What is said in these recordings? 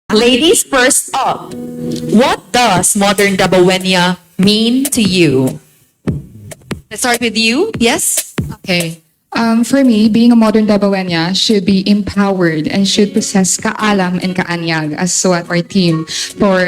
Ladies first up, what does modern Dabawenya mean to you? Let's start with you. Yes? Okay. For me, being a modern Dabawenya should be empowered and should possess Kaalam and Kaanyag as what our team for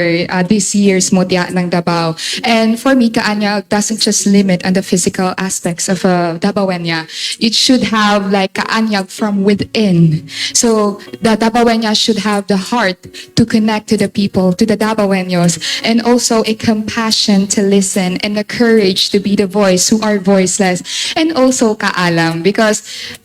this year's Mutya ng Dabaw. And for me, Kaanyag doesn't just limit on the physical aspects of a Dabawenya. It should have like Kaanyag from within. So the Dabawenya should have the heart to connect to the people, to the Dabawenyos, and also a compassion to listen and the courage to be the voice who are voiceless, and also Kaalam, because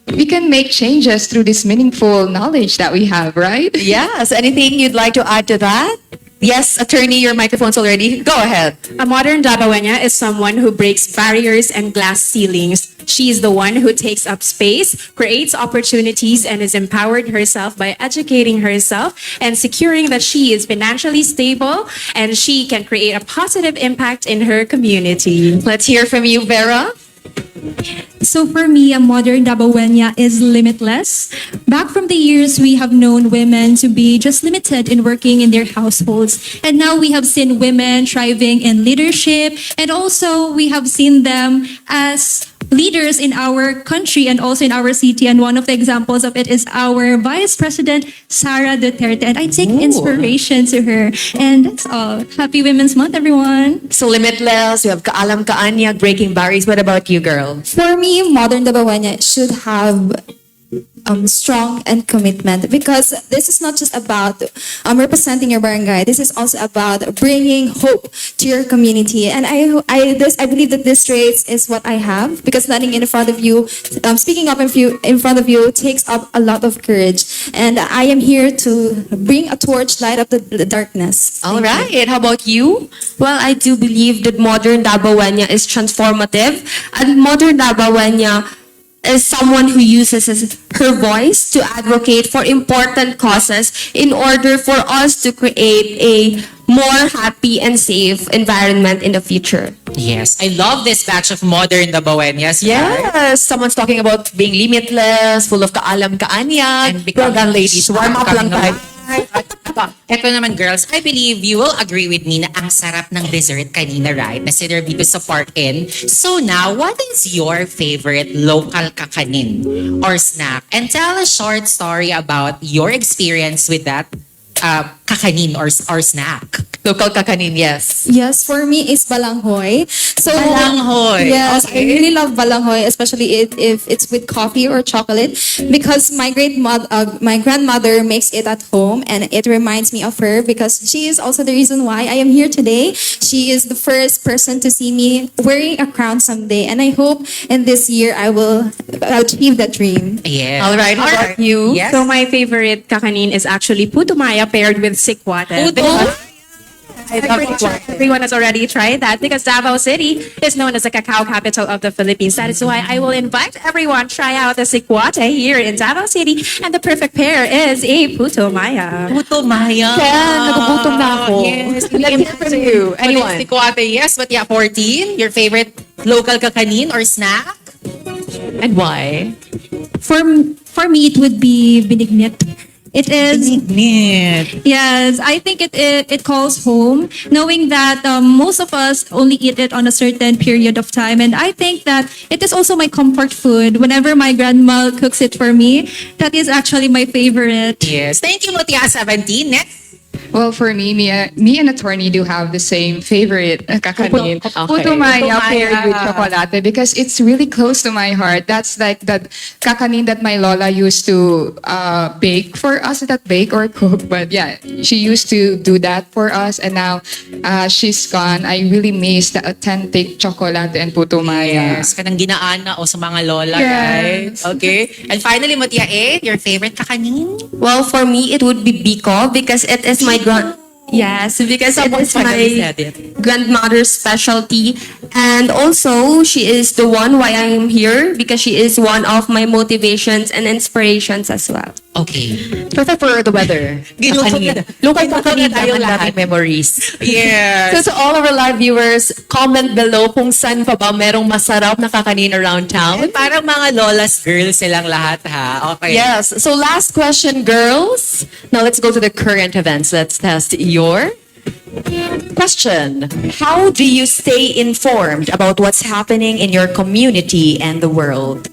we can make changes through this meaningful knowledge that we have, right? Yes. Anything you'd like to add to that? Yes, attorney, your microphone's already. Go ahead. A modern Dabawenya is someone who breaks barriers and glass ceilings. She is the one who takes up space, creates opportunities, and is empowered herself by educating herself and securing that she is financially stable and she can create a positive impact in her community. Let's hear from you, Vera. So for me, a modern Dabawenya is limitless. Back from the years, we have known women to be just limited in working in their households. And now we have seen women thriving in leadership. And also we have seen them as leaders in our country and also in our city. And one of the examples of it is our Vice President, Sara Duterte. And I take inspiration to her. And that's all. Happy Women's Month, everyone. So limitless, you have Kaalam, Kaanyag, breaking barriers. What about you, girl? For me, modern Dabawenya should have strong and commitment, because this is not just about representing your barangay. This is also about bringing hope to your community. And I believe that this trait is what I have, because standing in front of you, speaking up in front of you takes up a lot of courage. And I am here to bring a torch, light up the darkness. All right. How about you? Well, I do believe that modern Dabawenya is transformative, and modern Dabawenya is someone who uses her voice to advocate for important causes in order for us to create a more happy and safe environment in the future. Yes, I love this batch of modern Dabawenyas. Yes. Someone's talking about being limitless, full of Kaalam, Kaanyag. And becoming Well done, ladies. Warm up lang tayo. Ito naman, girls, I believe you will agree with me na ang sarap ng dessert kanina, right? Na sinervito sa park-in. So now, what is your favorite local kakanin or snack? And tell a short story about your experience with that kakanin or snack. Local kakanin, yes. Yes, for me is balanghoy. So Balanghoy. Yes, Okay. I really love balanghoy, especially if it's with coffee or chocolate, because my grandmother makes it at home, and it reminds me of her, because she is also the reason why I am here today. She is the first person to see me wearing a crown someday, and I hope in this year I will achieve that dream. Yes. All right. How about you? Yes. So my favorite kakanin is actually puto maya paired with sikwate. I love it. Everyone has already tried that, because Davao City is known as the cacao capital of the Philippines. That is why I will invite everyone try out the sikwate here in Davao City, and the perfect pair is a puto maya. Puto Maya. Ken, nagugutom na ako. Yes. Let's hear from you. Anyone? Sikwate, yes. But yeah, 14, your favorite local kakanin or snack? And why? For me, it would be binignit. It is. Neat. Yes, I think it calls home, knowing that most of us only eat it on a certain period of time. And I think that it is also my comfort food. Whenever my grandma cooks it for me, that is actually my favorite. Yes. Thank you, Mutya 17. Next. Well, for me and attorney do have the same favorite kakanin. Okay. Puto Maya Puto paired Maya. with chocolate, because it's really close to my heart. That's like that kakanin that my lola used to bake for us, not bake or cook, but yeah, she used to do that for us. And now she's gone. I really miss the authentic chocolate and puto Maya. Yes. Kanang ginaana o sa mga lola, Yes. right? Okay. And finally, Mutya 8, your favorite kakanin? Well, for me, it would be Biko because it is my Yes, because it is Finally my said it. grandmother's specialty. And also, she is the one why I am here because she is one of my motivations and inspirations as well. Okay. Perfect for the weather. Ginutom Kakanin. na. Local Ginutom kakanin na tayong ang lahat. daming memories. Yes. So to all of our live viewers, comment below kung saan pa ba merong masarap na kakanin around town. Parang mga lola's girls silang lahat, ha? Okay. Yes. So last question, girls. Now let's go to the current events. Let's test your question. How do you stay informed about what's happening in your community and the world?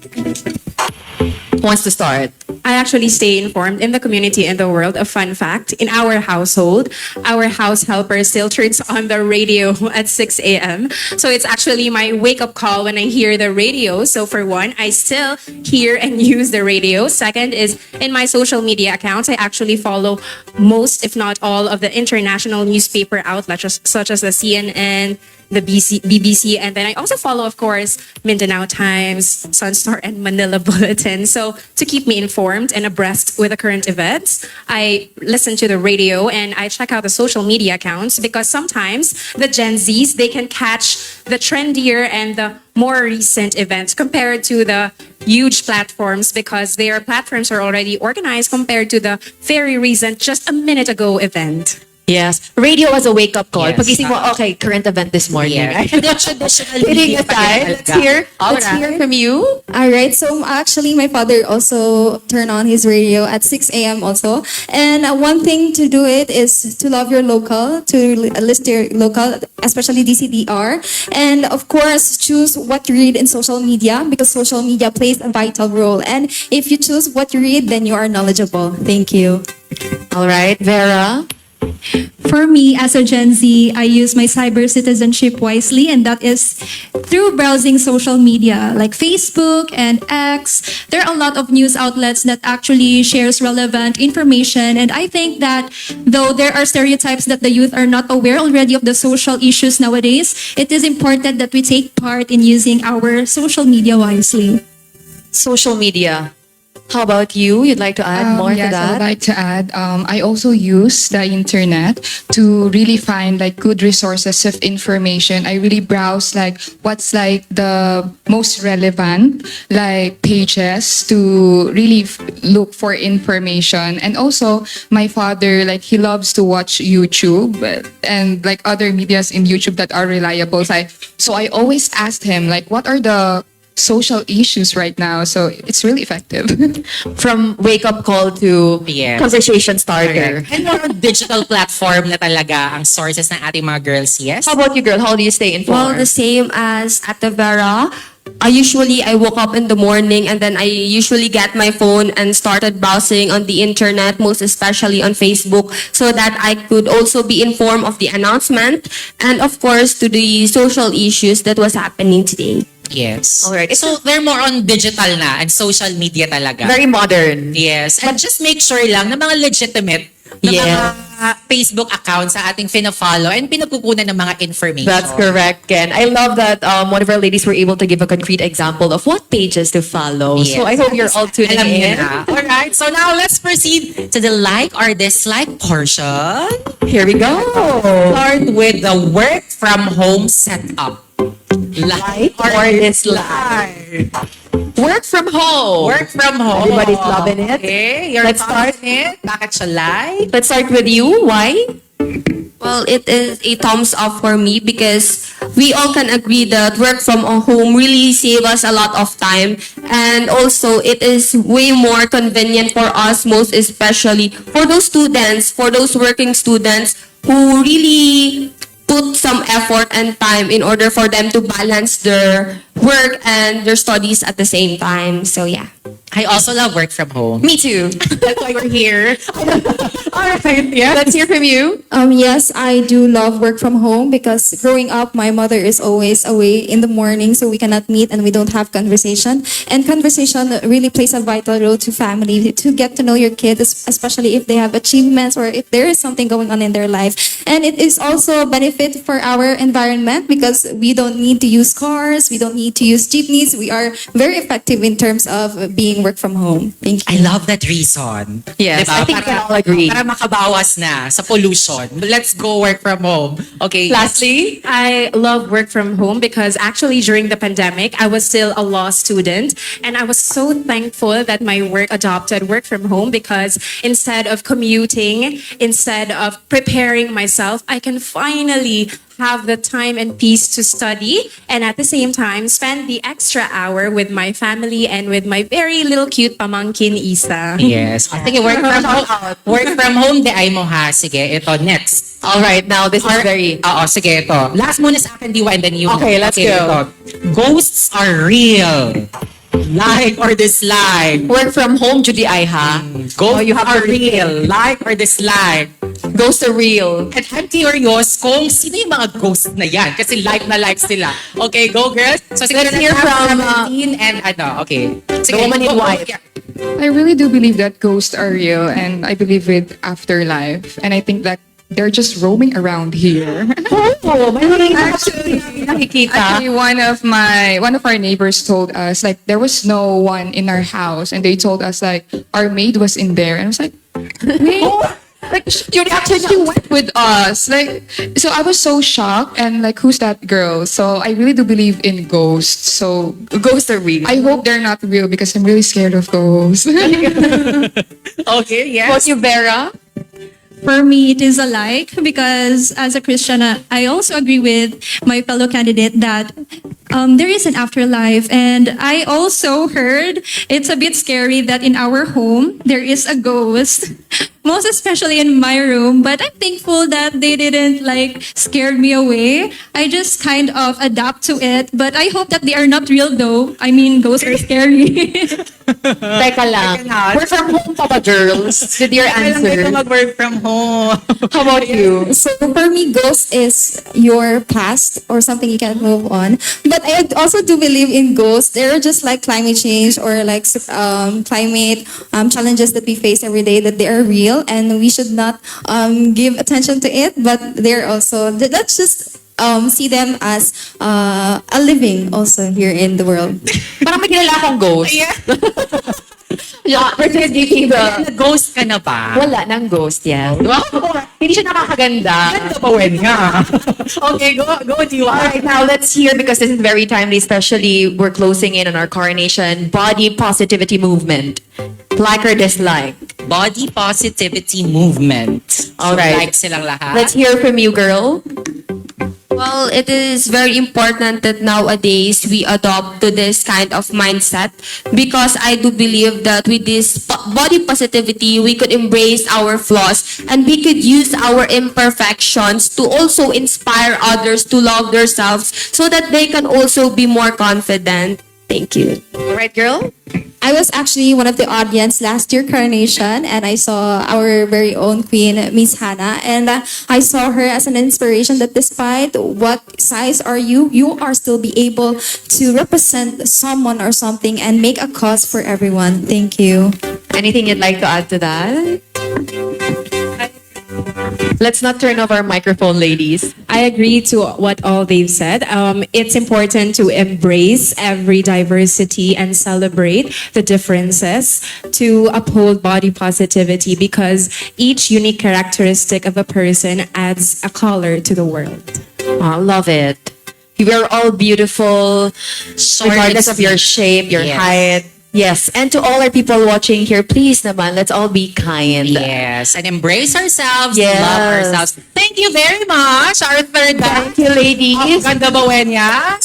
Who wants to start? I actually stay informed in the community and the world. A fun fact, in our household, our house helper still turns on the radio at 6 a.m. So it's actually my wake-up call when I hear the radio. So for one, I still hear and use the radio. Second is in my social media accounts, I actually follow most, if not all, of the international newspaper outlets such as the CNN, the BBC, and then I also follow, of course, Mindanao Times, Sunstar, and Manila Bulletin. So to keep me informed and abreast with the current events, I listen to the radio and I check out the social media accounts because sometimes the Gen Zs, they can catch the trendier and the more recent events compared to the huge platforms because their platforms are already organized compared to the very recent, just a minute ago event. Yes. Radio as a wake-up call. Yes. Pagising mo, okay, current event this morning. Yes. Right? Traditional Kidding hindi pa aside, yan let's talaga. hear, All let's right. hear from you. All right, so actually my father also turned on his radio at 6 a.m. also. And one thing to do it is to love your local, to list your local, especially DCDR. And of course, choose what you read in social media because social media plays a vital role. And if you choose what you read, then you are knowledgeable. Thank you. All right, Vera. For me, as a Gen Z, I use my cyber citizenship wisely, and that is through browsing social media like Facebook and X. There are a lot of news outlets that actually shares relevant information, and I think that though there are stereotypes that the youth are not aware already of the social issues nowadays, it is important that we take part in using our social media wisely. Social media. How about you? You'd like to add more Yes, to I would that? like to add, I also use the internet to really find like good resources of information. I really browse like what's like the most relevant like pages to really look for information. And also my father, like he loves to watch YouTube and like other medias in YouTube that are reliable. So I always asked him like, what are the social issues right now? So it's really effective. From wake-up call to Yes. conversation starter. And more on digital platform na talaga ang sources ng ating mga girls, yes? How about you, girl? How do you stay Well, informed? the same as at the Vera. I woke up in the morning and then I usually get my phone and started browsing on the internet, most especially on Facebook, so that I could also be informed of the announcement and of course to the social issues that was happening today. Yes. Alright. So, they're more on digital na and social media talaga. Very modern. Yes. And just make sure lang na mga legitimate na Yeah. mga Facebook accounts sa ating fina-follow and pinagkukunan ng mga information. That's correct, Ken. I love that one of our ladies were able to give a concrete example of what pages to follow. So I Yes. hope you're all tuning Alam niyo in. na. Alright, so now let's proceed to the like or dislike portion. Here we go. Start with the work from home setup. Like or dislike? Work from home. Work from home. Everybody's loving it. Okay, your Let's thoughts on it? Bakit siya like? Let's start with you. Why? Well, it is a thumbs up for me because we all can agree that work from home really save us a lot of time, and also it is way more convenient for us, most especially for those students, for those working students who really put some effort and time in order for them to balance their work and their studies at the same time. So yeah. I also love work from home. Me too. That's why we're here. All right, yeah. Let's hear from you. Yes, I do love work from home because growing up, my mother is always away in the morning, so we cannot meet and we don't have conversation. And conversation really plays a vital role to family to get to know your kids, especially if they have achievements or if there is something going on in their life. And it is also a benefit for our environment because we don't need to use cars, we don't need to use jeepneys. We are very effective in terms of being work from home. Thank I you. love that reason. Yes, I think we can all agree. Para makabawas na sa pollution. Let's go work from home. Okay. Lastly, I love work from home because actually during the pandemic, I was still a law student and I was so thankful that my work adopted work from home because instead of commuting, instead of preparing myself, I can finally have the time and peace to study and at the same time spend the extra hour with my family and with my very little cute pamangkin Isa. Yes. Sige, work from home. Work from home, de ay mo ha. Sige, ito, next. all right, now this is very... Oo, sige, ito. Last muna sa akin, Diwa, and then you. Okay, let's go. Ito. Ghosts are real. Like or dislike. Work from home, Judy ay ha? Ghosts you have are to real. Like or dislike. Ghosts are real. And I'm curious kung sino yung mga ghosts na yan. Kasi like na like sila. Okay, go girls. So siguro Let's hear from, and ano, okay. the woman in white. I really do believe that ghosts are real, and I believe with afterlife. And I think that they're just roaming around here. Oh, may actually nakikita. Actually, one of our neighbors told us like there was no one in our house, and they told us like our maid was in there, and I was like, wait. Like she went with us. Like, so I was so shocked, and like, who's that girl? So I really do believe in ghosts. So Ghosts are real. I hope they're not real because I'm really scared of ghosts. Okay, yes. What you, Vera? For me, it is alike because as a Christian, I also agree with my fellow candidate that there is an afterlife. And I also heard it's a bit scary that in our home, there is a ghost, most especially in my room. But I'm thankful that they didn't like scare me away. I just kind of adapt to it. But I hope that they are not real though. I mean, ghosts are scary. Teka lang. Work from home pa ba, girls? Did your answer? Mag-work from home. How about you? So for me, ghost is your past or something you can move on. But I also do believe in ghosts. They're just like climate change or like climate challenges that we face every day. That they are real and we should not give attention to it. But they're also let's just see them as a living also here in the world. Parang may kilala akong ghost. Yeah, versus giving the... Ghost ka na ba? Wala nang ghost, yeah. Hindi siya nakakaganda. Dabawenya. Okay, go, Diwa. All right, now let's hear, because this is very timely, especially we're closing in on our coronation, body positivity movement. Like or dislike? Body positivity movement. All So, right. like silang lahat. Let's hear from you, girl. Well, it is very important that nowadays we adopt to this kind of mindset because I do believe that with this body positivity, we could embrace our flaws and we could use our imperfections to also inspire others to love themselves so that they can also be more confident. Thank you. All right, girl. I was actually one of the audience last year coronation, and I saw our very own queen, Miss Hannah, and I saw her as an inspiration that despite what size are you, you are still be able to represent someone or something and make a cause for everyone. Thank you. Anything you'd like to add to that? Let's not turn off our microphone, ladies. I agree to what all they've said. It's important to embrace every diversity and celebrate the differences, to uphold body positivity because each unique characteristic of a person adds a color to the world. I love it. You are all beautiful, regardless of your shape, your Yes. height. Yes, and to all our people watching here, please naman, let's all be kind. Yes, and embrace ourselves, Yes. love ourselves. Thank you very much, our third Thank you, ladies. Gandang Dabawenya.